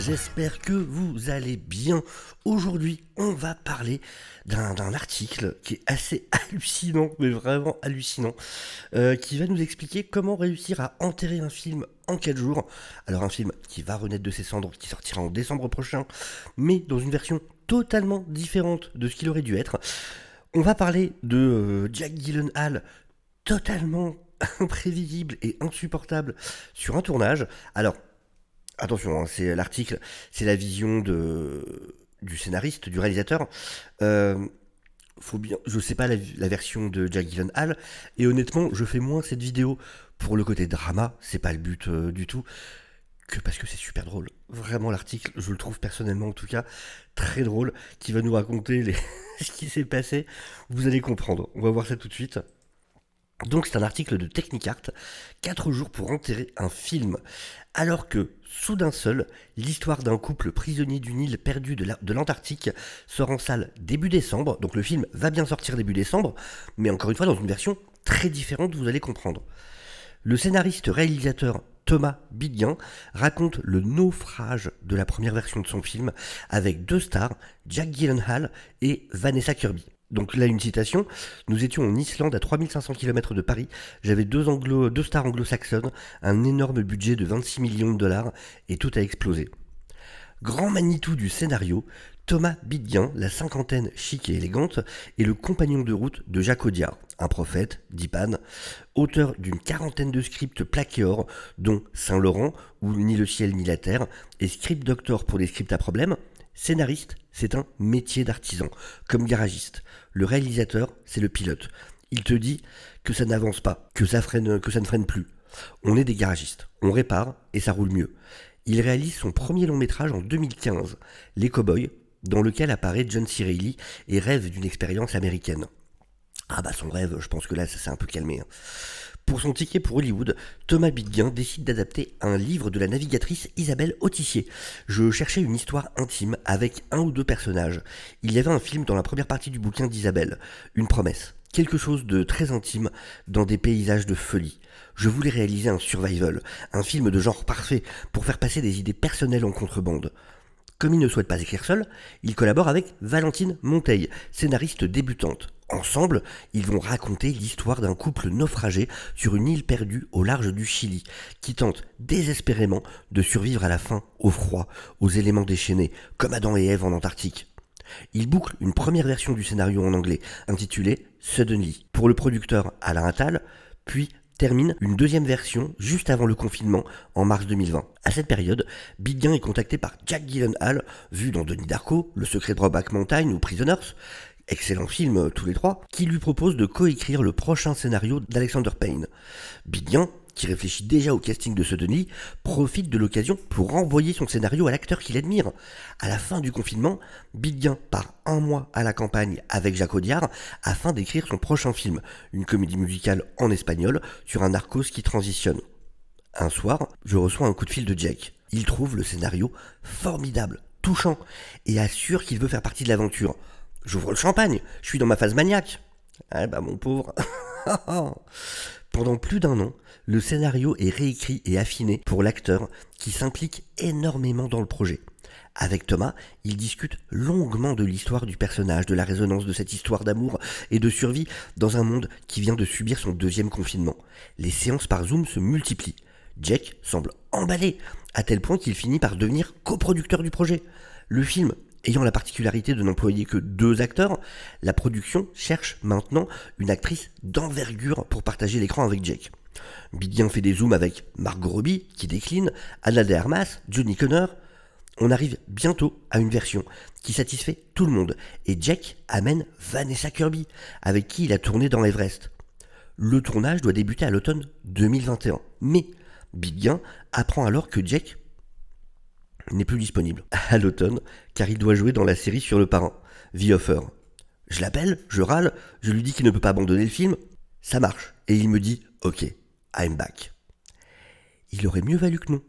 j'espère que vous allez bien. Aujourd'hui, on va parler d'un article qui est assez hallucinant, mais vraiment hallucinant, qui va nous expliquer comment réussir à enterrer un film en 4 jours. Alors un film qui va renaître de ses cendres, qui sortira en décembre prochain, mais dans une version totalement différente de ce qu'il aurait dû être. On va parler de Jake Gyllenhaal, totalement imprévisible et insupportable sur un tournage. Alors, attention, hein, c'est l'article, c'est la vision du scénariste, du réalisateur. Faut bien, je sais pas la version de Jake Gyllenhaal, et honnêtement, je fais moins cette vidéo pour le côté drama, c'est pas le but du tout, que parce que c'est super drôle. Vraiment, l'article, je le trouve personnellement en tout cas très drôle, qui va nous raconter ce qui s'est passé. Vous allez comprendre, on va voir ça tout de suite. Donc c'est un article de Technicart, 4 jours pour enterrer un film. Alors que, soudain seul, l'histoire d'un couple prisonnier d'une île perdue de l'Antarctique sort en salle début décembre. Donc le film va bien sortir début décembre, mais encore une fois dans une version très différente, vous allez comprendre. Le scénariste-réalisateur Thomas Bidguin raconte le naufrage de la première version de son film avec 2 stars, Jake Gyllenhaal et Vanessa Kirby. Donc là, une citation, nous étions en Islande à 3500 km de Paris, j'avais 2 stars anglo-saxonnes, un énorme budget de 26 millions de dollars et tout a explosé. Grand Manitou du scénario, Thomas Bidguin, la cinquantaine chic et élégante, est le compagnon de route de Jacques Audiard, un prophète, dit Pan, auteur d'une 40aine de scripts plaqués or, dont Saint-Laurent, ou Ni le ciel ni la terre, et script doctor pour des scripts à problème. Scénariste, c'est un métier d'artisan, comme garagiste. Le réalisateur, c'est le pilote. Il te dit que ça n'avance pas, que ça ne freine plus. On est des garagistes, on répare et ça roule mieux. Il réalise son premier long métrage en 2015, Les Cowboys, dans lequel apparaît John C. Reilly et rêve d'une expérience américaine. Ah bah son rêve, je pense que là ça s'est un peu calmé. Pour son ticket pour Hollywood, Thomas Bidguin décide d'adapter un livre de la navigatrice Isabelle Autissier. Je cherchais une histoire intime avec 1 ou 2 personnages. Il y avait un film dans la première partie du bouquin d'Isabelle, une promesse, quelque chose de très intime dans des paysages de folie. Je voulais réaliser un survival, un film de genre parfait pour faire passer des idées personnelles en contrebande. Comme il ne souhaite pas écrire seul, il collabore avec Valentine Monteil, scénariste débutante. Ensemble, ils vont raconter l'histoire d'un couple naufragé sur une île perdue au large du Chili, qui tente désespérément de survivre à la faim, au froid, aux éléments déchaînés, comme Adam et Ève en Antarctique. Ils bouclent une première version du scénario en anglais, intitulée Suddenly, pour le producteur Alain Attal, puis termine une deuxième version juste avant le confinement en mars 2020. À cette période, Bidguin est contacté par Jake Gyllenhaal, vu dans Denis Darko, Le secret de Brokeback Mountain ou Prisoners, excellent film tous les 3, qui lui propose de coécrire le prochain scénario d'Alexander Payne. Bidguin, qui réfléchit déjà au casting de Suddenly, profite de l'occasion pour renvoyer son scénario à l'acteur qu'il admire. À la fin du confinement, Bidguin part 1 mois à la campagne avec Jacques Audiard afin d'écrire son prochain film, une comédie musicale en espagnol sur un narcos qui transitionne. Un soir, je reçois un coup de fil de Jake. Il trouve le scénario formidable, touchant, et assure qu'il veut faire partie de l'aventure. J'ouvre le champagne, je suis dans ma phase maniaque. Ah bah mon pauvre. Pendant plus d'1 an, le scénario est réécrit et affiné pour l'acteur qui s'implique énormément dans le projet. Avec Thomas, il discute longuement de l'histoire du personnage, de la résonance de cette histoire d'amour et de survie dans un monde qui vient de subir son 2e confinement. Les séances par Zoom se multiplient. Jake semble emballé, à tel point qu'il finit par devenir coproducteur du projet. Le film ayant la particularité de n'employer que 2 acteurs, la production cherche maintenant une actrice d'envergure pour partager l'écran avec Jake. Bidguin fait des zooms avec Margot Robbie, qui décline, Ana de Armas, Johnny Connor. On arrive bientôt à une version qui satisfait tout le monde, et Jake amène Vanessa Kirby, avec qui il a tourné dans l'Everest. Le tournage doit débuter à l'automne 2021, mais Bidguin apprend alors que Jake n'est plus disponible à l'automne, car il doit jouer dans la série sur le parrain, The Offer. Je l'appelle, je râle, je lui dis qu'il ne peut pas abandonner le film, ça marche, et il me dit « Ok, I'm back ». Il aurait mieux valu que non.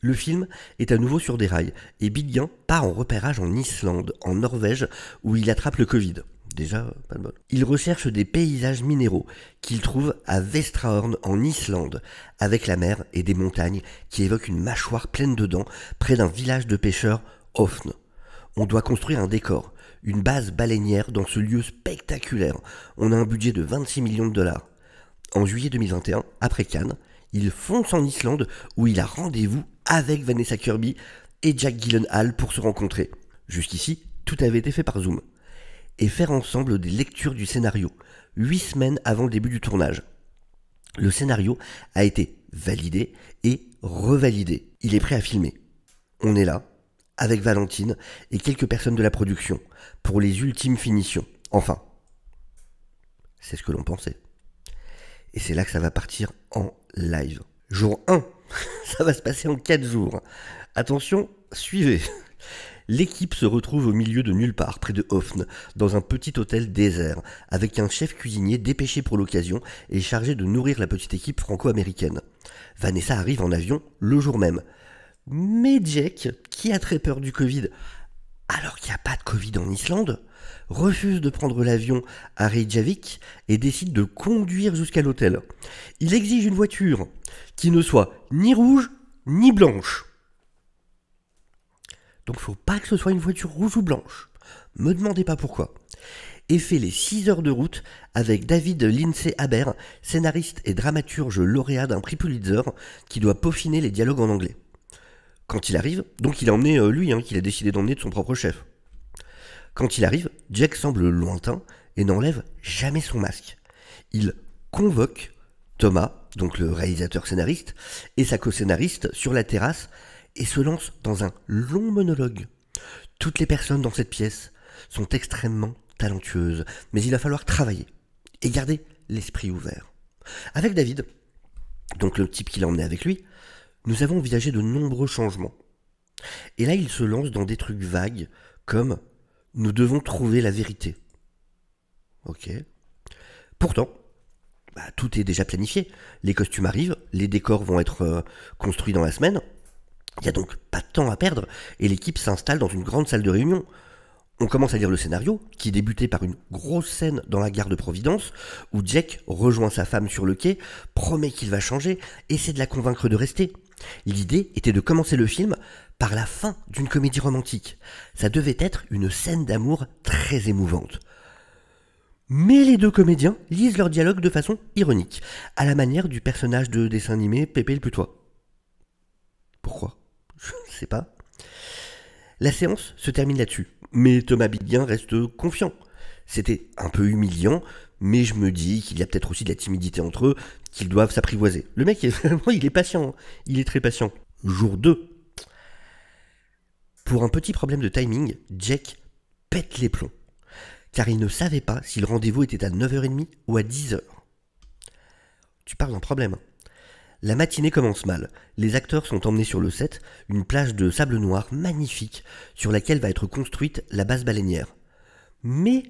Le film est à nouveau sur des rails, et Bidguin part en repérage en Islande, en Norvège, où il attrape le Covid. Déjà, pas de bol. Il recherche des paysages minéraux qu'il trouve à Vestrahorn en Islande, avec la mer et des montagnes qui évoquent une mâchoire pleine de dents près d'un village de pêcheurs, Hofn. On doit construire un décor, une base baleinière dans ce lieu spectaculaire. On a un budget de 26 millions de dollars. En juillet 2021, après Cannes, il fonce en Islande où il a rendez-vous avec Vanessa Kirby et Jack Gyllenhaal pour se rencontrer. Jusqu'ici, tout avait été fait par Zoom. Et faire ensemble des lectures du scénario, 8 semaines avant le début du tournage. Le scénario a été validé et revalidé. Il est prêt à filmer. On est là, avec Valentine et quelques personnes de la production, pour les ultimes finitions. Enfin, c'est ce que l'on pensait. Et c'est là que ça va partir en live. Jour 1, ça va se passer en 4 jours. Attention, suivez. L'équipe se retrouve au milieu de nulle part, près de Hofn, dans un petit hôtel désert, avec un chef cuisinier dépêché pour l'occasion et chargé de nourrir la petite équipe franco-américaine. Vanessa arrive en avion le jour même. Mais Jack, qui a très peur du Covid, alors qu'il n'y a pas de Covid en Islande, refuse de prendre l'avion à Reykjavik et décide de conduire jusqu'à l'hôtel. Il exige une voiture qui ne soit ni rouge ni blanche. Donc faut pas que ce soit une voiture rouge ou blanche. Me demandez pas pourquoi. Et fait les 6 heures de route avec David Lindsay Haber, scénariste et dramaturge lauréat d'un prix Pulitzer, qui doit peaufiner les dialogues en anglais. Quand il arrive, donc il a emmené lui, qu'il a décidé d'emmener de son propre chef. Quand il arrive, Jack semble lointain et n'enlève jamais son masque. Il convoque Thomas, donc le réalisateur scénariste, et sa co-scénariste sur la terrasse et se lance dans un long monologue. Toutes les personnes dans cette pièce sont extrêmement talentueuses, mais il va falloir travailler et garder l'esprit ouvert. Avec David, donc le type qu'il a emmené avec lui, nous avons envisagé de nombreux changements. Et là, il se lance dans des trucs vagues comme « Nous devons trouver la vérité ». Ok. Pourtant, tout est déjà planifié. Les costumes arrivent, les décors vont être construits dans la semaine. Il n'y a donc pas de temps à perdre et l'équipe s'installe dans une grande salle de réunion. On commence à lire le scénario, qui débutait par une grosse scène dans la gare de Providence, où Jack rejoint sa femme sur le quai, promet qu'il va changer, essaie de la convaincre de rester. L'idée était de commencer le film par la fin d'une comédie romantique. Ça devait être une scène d'amour très émouvante. Mais les deux comédiens lisent leur dialogue de façon ironique, à la manière du personnage de dessin animé Pépé le Putois. Pourquoi ? Je ne sais pas. La séance se termine là-dessus, mais Thomas Biguin reste confiant. C'était un peu humiliant, mais je me dis qu'il y a peut-être aussi de la timidité entre eux, qu'ils doivent s'apprivoiser. Le mec, il est patient, il est très patient. Jour 2. Pour un petit problème de timing, Jack pète les plombs, car il ne savait pas si le rendez-vous était à 9h30 ou à 10h. Tu parles d'un problème. La matinée commence mal. Les acteurs sont emmenés sur le set, une plage de sable noir magnifique sur laquelle va être construite la base baleinière. Mais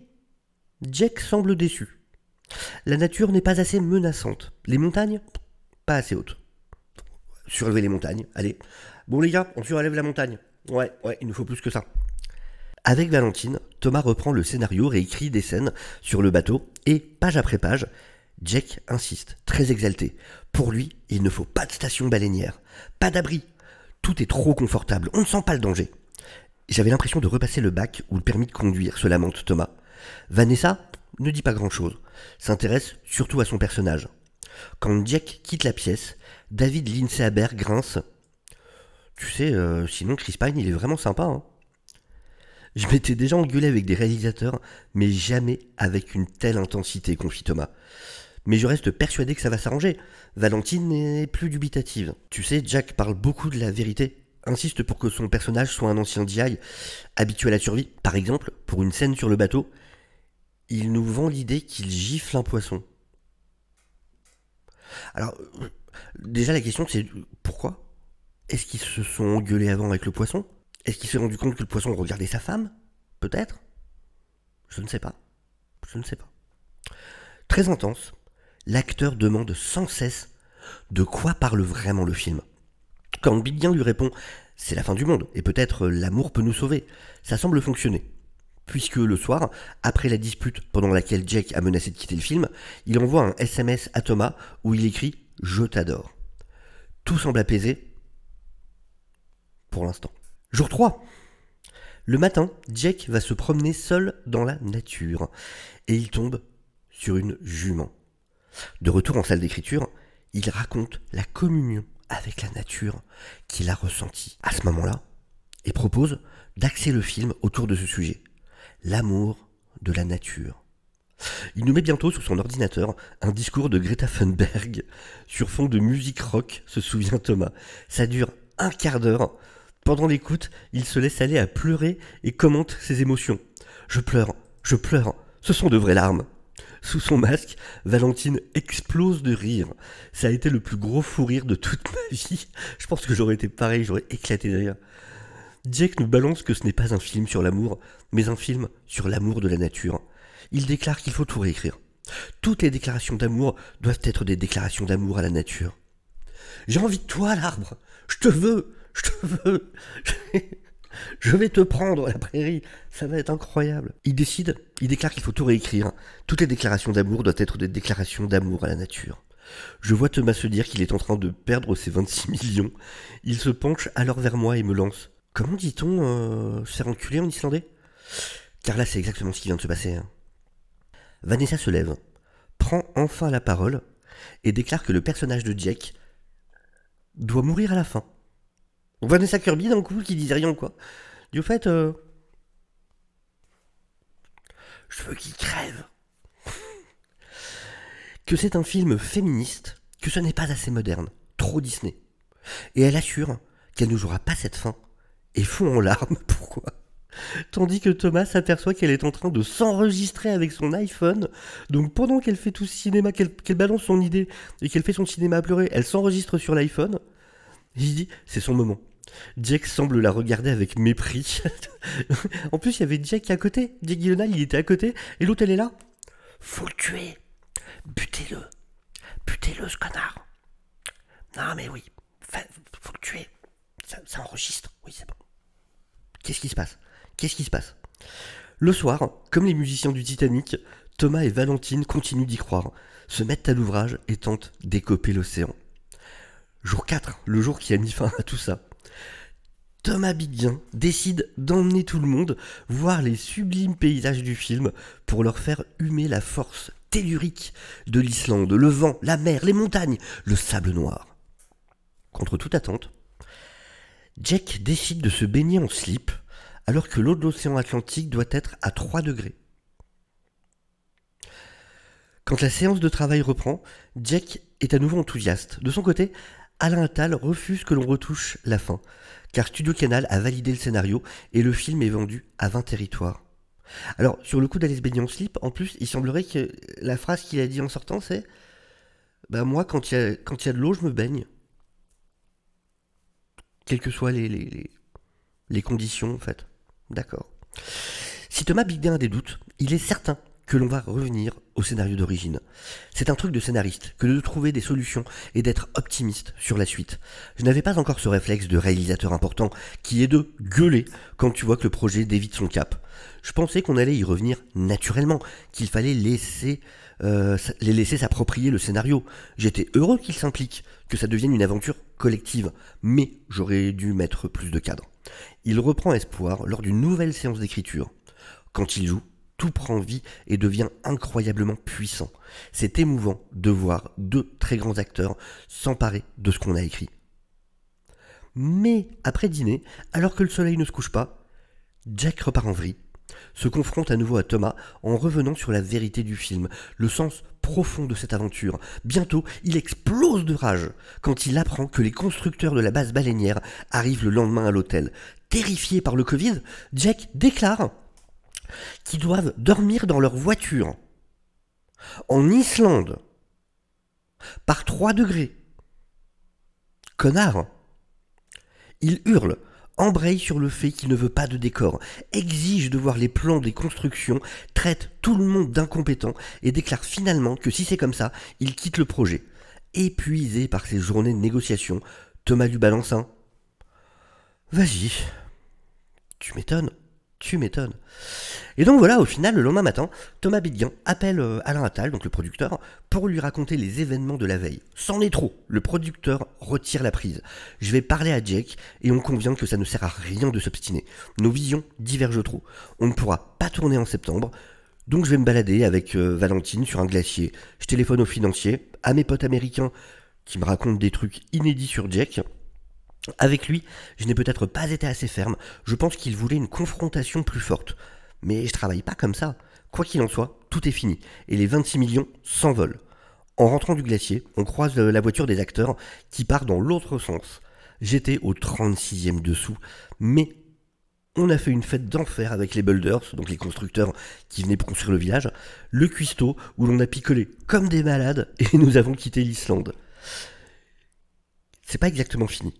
Jack semble déçu. La nature n'est pas assez menaçante. Les montagnes, pas assez hautes. Surélever les montagnes, allez. Bon les gars, on surélève la montagne. Ouais, il nous faut plus que ça. Avec Valentine, Thomas reprend le scénario, réécrit des scènes sur le bateau et, page après page, Jack insiste, très exalté. Pour lui, il ne faut pas de station baleinière, pas d'abri. Tout est trop confortable, on ne sent pas le danger. J'avais l'impression de repasser le bac ou le permis de conduire, se lamente Thomas. Vanessa ne dit pas grand-chose, s'intéresse surtout à son personnage. Quand Jack quitte la pièce, David Lindsay Haber grince. Tu sais, sinon Chris Pine, il est vraiment sympa, hein. Je m'étais déjà engueulé avec des réalisateurs, mais jamais avec une telle intensité, confie Thomas. Mais je reste persuadé que ça va s'arranger. Valentine n'est plus dubitative. Tu sais, Jack parle beaucoup de la vérité, insiste pour que son personnage soit un ancien GI, habitué à la survie. Par exemple, pour une scène sur le bateau, il nous vend l'idée qu'il gifle un poisson. Alors, déjà la question c'est pourquoi ? Est-ce qu'ils se sont engueulés avant avec le poisson ? Est-ce qu'il s'est rendu compte que le poisson regardait sa femme ? Peut-être ? Je ne sais pas. Très intense, l'acteur demande sans cesse de quoi parle vraiment le film. Quand Biguin lui répond « c'est la fin du monde et peut-être l'amour peut nous sauver », ça semble fonctionner. puisque le soir, après la dispute pendant laquelle Jack a menacé de quitter le film, il envoie un SMS à Thomas où il écrit « Je t'adore ». Tout semble apaisé, pour l'instant. Jour 3. Le matin, Jack va se promener seul dans la nature, et il tombe sur une jument. De retour en salle d'écriture, il raconte la communion avec la nature qu'il a ressentie à ce moment-là, et propose d'axer le film autour de ce sujet, l'amour de la nature. Il nous met bientôt sur son ordinateur un discours de Greta Thunberg sur fond de musique rock, se souvient Thomas. Ça dure un quart d'heure. Pendant l'écoute, il se laisse aller à pleurer et commente ses émotions. Je pleure, ce sont de vraies larmes. Sous son masque, Valentine explose de rire. Ça a été le plus gros fou rire de toute ma vie. Je pense que j'aurais été pareil, j'aurais éclaté de rire. Jack nous balance que ce n'est pas un film sur l'amour, mais un film sur l'amour de la nature. Il déclare qu'il faut tout réécrire. Toutes les déclarations d'amour doivent être des déclarations d'amour à la nature. J'ai envie de toi, l'arbre. Je te veux. Je vais te prendre la prairie. Ça va être incroyable. Il déclare qu'il faut tout réécrire. Toutes les déclarations d'amour doivent être des déclarations d'amour à la nature. Je vois Thomas se dire qu'il est en train de perdre ses 26 millions. Il se penche alors vers moi et me lance. Comment dit-on se faire enculer en islandais? Car là, c'est exactement ce qui vient de se passer. Vanessa se lève, prend enfin la parole et déclare que le personnage de Jack doit mourir à la fin. Vanessa Kirby, d'un coup, qui disait rien, quoi. Du fait, je veux qu'il crève. Que c'est un film féministe, que ce n'est pas assez moderne, trop Disney. Et elle assure qu'elle ne jouera pas cette fin et fond en larmes. Pourquoi? Tandis que Thomas s'aperçoit qu'elle est en train de s'enregistrer avec son iPhone. Donc pendant qu'elle fait tout ce cinéma, qu'elle balance son idée et qu'elle fait son cinéma à pleurer, elle s'enregistre sur l'iPhone. Il dit, c'est son moment. Jack semble la regarder avec mépris. En plus, il y avait Jack à côté. Jack Gyllenhaal, il était à côté. Et l'autre, elle est là. Faut le tuer. Butez-le. Butez-le, ce connard. Non, mais oui. Faut le tuer. Ça enregistre. Oui, c'est bon. Qu'est-ce qui se passe? Le soir, comme les musiciens du Titanic, Thomas et Valentine continuent d'y croire, se mettent à l'ouvrage et tentent d'écoper l'océan. Jour 4, le jour qui a mis fin à tout ça. Thomas Biggen décide d'emmener tout le monde voir les sublimes paysages du film pour leur faire humer la force tellurique de l'Islande, le vent, la mer, les montagnes, le sable noir. Contre toute attente, Jack décide de se baigner en slip alors que l'eau de l'océan Atlantique doit être à 3 degrés. Quand la séance de travail reprend, Jack est à nouveau enthousiaste. De son côté, Alain Attal refuse que l'on retouche la fin, car Studio Canal a validé le scénario et le film est vendu à 20 territoires. Alors, sur le coup d'aller se baigner en slip, en plus, il semblerait que la phrase qu'il a dit en sortant, c'est « Bah moi, quand il y a de l'eau, je me baigne. » Quelles que soient les conditions, en fait. D'accord. Si Thomas Biggen a des doutes, il est certain que l'on va revenir au scénario d'origine. C'est un truc de scénariste que de trouver des solutions et d'être optimiste sur la suite. Je n'avais pas encore ce réflexe de réalisateur important qui est de gueuler quand tu vois que le projet dévie de son cap. Je pensais qu'on allait y revenir naturellement, qu'il fallait les laisser s'approprier le scénario. J'étais heureux qu'ils s'impliquent, que ça devienne une aventure collective, mais j'aurais dû mettre plus de cadre. Il reprend espoir lors d'une nouvelle séance d'écriture. Quand il joue, tout prend vie et devient incroyablement puissant. C'est émouvant de voir deux très grands acteurs s'emparer de ce qu'on a écrit. Mais après dîner, alors que le soleil ne se couche pas, Jack repart en vrille, se confronte à nouveau à Thomas en revenant sur la vérité du film, le sens profond de cette aventure. Bientôt, il explose de rage quand il apprend que les constructeurs de la base baleinière arrivent le lendemain à l'hôtel. Terrifié par le Covid, Jack déclare qu'ils doivent dormir dans leur voiture, en Islande, par 3 degrés. Connard! Il hurle, embraye sur le fait qu'il ne veut pas de décor, exige de voir les plans des constructions, traite tout le monde d'incompétent et déclare finalement que si c'est comme ça, il quitte le projet. Épuisé par ces journées de négociation, Thomas lui balance un « Vas-y, tu m'étonnes, Tu m'étonnes. Et donc voilà, au final, le lendemain matin, Thomas Bidguin appelle Alain Attal, donc le producteur, pour lui raconter les événements de la veille. C'en est trop, le producteur retire la prise. Je vais parler à Jack et on convient que ça ne sert à rien de s'obstiner. Nos visions divergent trop. On ne pourra pas tourner en septembre, donc je vais me balader avec Valentine sur un glacier. Je téléphone aux financiers, à mes potes américains qui me racontent des trucs inédits sur Jack. Avec lui, je n'ai peut-être pas été assez ferme, je pense qu'il voulait une confrontation plus forte. Mais je travaille pas comme ça. Quoi qu'il en soit, tout est fini, et les 26 millions s'envolent. En rentrant du glacier, on croise la voiture des acteurs qui part dans l'autre sens. J'étais au 36e dessous, mais on a fait une fête d'enfer avec les builders, donc les constructeurs qui venaient pour construire le village, le cuistot où l'on a picolé comme des malades et nous avons quitté l'Islande. C'est pas exactement fini.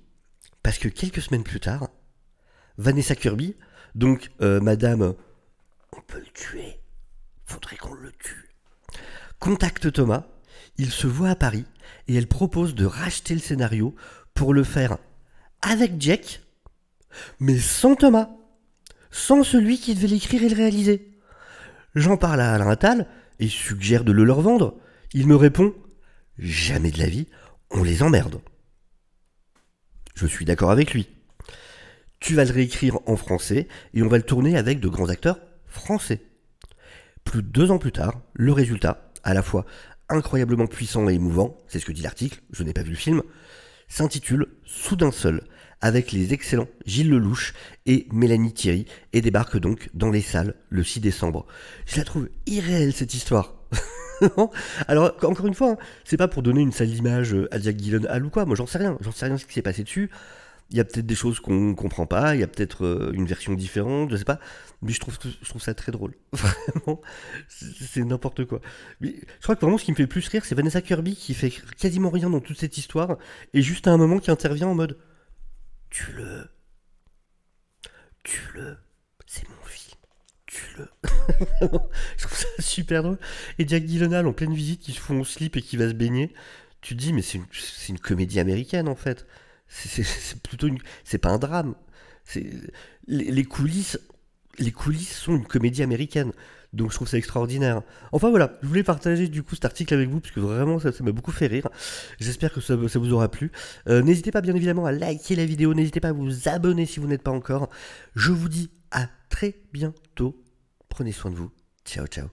Parce que quelques semaines plus tard, Vanessa Kirby, donc madame, on peut le tuer, faudrait qu'on le tue, contacte Thomas, il se voit à Paris et elle propose de racheter le scénario pour le faire avec Jack, mais sans Thomas, sans celui qui devait l'écrire et le réaliser. J'en parle à Alain Attal et suggère de le leur vendre. Il me répond, jamais de la vie, on les emmerde. Je suis d'accord avec lui. Tu vas le réécrire en français et on va le tourner avec de grands acteurs français. Plus de 2 ans plus tard, le résultat, à la fois incroyablement puissant et émouvant, c'est ce que dit l'article, je n'ai pas vu le film, s'intitule Soudain seul, avec les excellents Gilles Lelouch et Mélanie Thierry, et débarque donc dans les salles le 6 décembre. Je la trouve irréelle cette histoire. Alors, encore une fois, hein, c'est pas pour donner une sale image à Jack Gyllenhaal ou quoi, moi j'en sais rien ce qui s'est passé dessus. Il y a peut-être des choses qu'on comprend pas, il y a peut-être une version différente, je sais pas, mais je trouve ça très drôle. Vraiment, c'est n'importe quoi. Mais je crois que vraiment ce qui me fait le plus rire, c'est Vanessa Kirby qui fait quasiment rien dans toute cette histoire, et juste à un moment qui intervient en mode tue-le, tue-le, c'est mon film, tue-le. Je trouve ça super drôle. Et Jack Gyllenhaal en pleine visite qui se fout en slip et qui va se baigner, tu te dis mais c'est une comédie américaine en fait. C'est plutôt c'est pas un drame. C'est les coulisses sont une comédie américaine. Donc je trouve ça extraordinaire. Enfin voilà, je voulais partager du coup cet article avec vous parce que vraiment ça m'a beaucoup fait rire. J'espère que ça vous aura plu. N'hésitez pas bien évidemment à liker la vidéo, n'hésitez pas à vous abonner si vous n'êtes pas encore. Je vous dis à très bientôt. Prenez soin de vous. Ciao ciao.